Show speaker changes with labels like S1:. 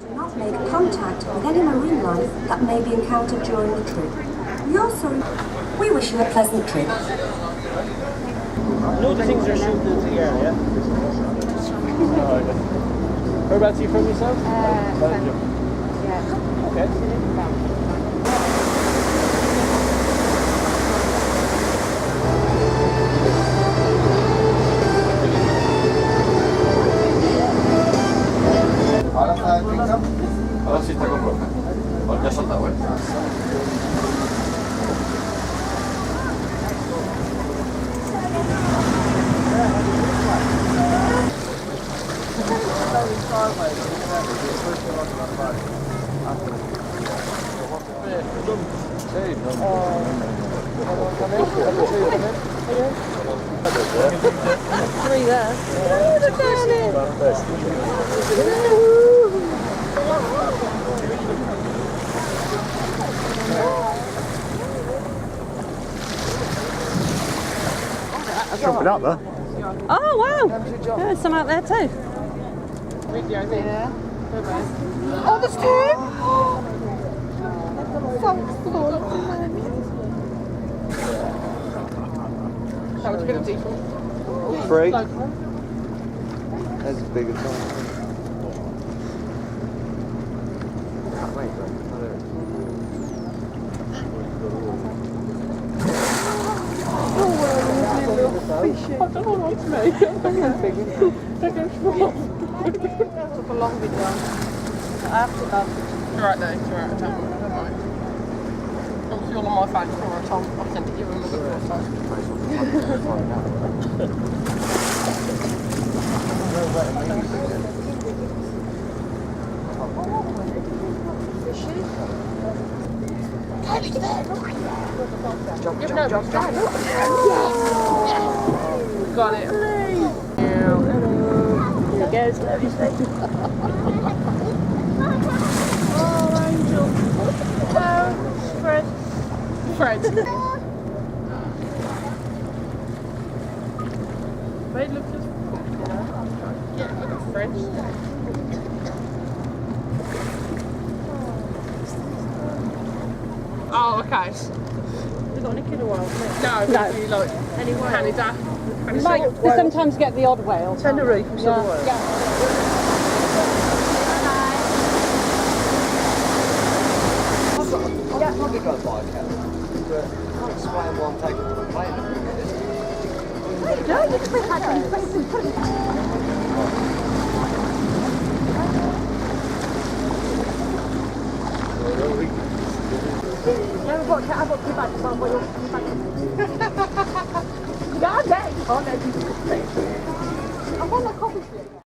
S1: Do not make contact with any marine life that may be encountered during the trip. We wish you a pleasant trip.
S2: No, the things are shooting into the air, yeah? Whereabouts are you from yourself? Belgium. Yeah. Okay.
S3: Ahora sí está con roja. Pues ya saltado, ¿eh?
S4: Three there. Oh, look down it.
S5: Jumping out there.
S4: Oh wow! There's some out there too.
S6: Yeah.
S4: Oh, there's two.
S6: That was a bit of default.
S5: 3. That's as big as mine.
S6: I don't know what to make. They're going small. Took a long video.
S4: After that.
S6: It's alright though, it's alright, don't mind. Obviously all on my phone, it's alright, I'll send it to you when we're good Got it.
S4: Here it goes. Oh, angel. Hello, Fred.
S6: Fred. They look just yeah, look at Fred. Oh, okay.
S4: We've got any killer whales?
S6: No, you like
S4: Any whale?
S6: Canada.
S4: We sometimes get the odd whale.
S6: Tenerife,
S4: Yeah.
S5: I'll probably go buy a cat. But I can't explain why I'm taking the plane.
S1: Never got to have a good bad one where you're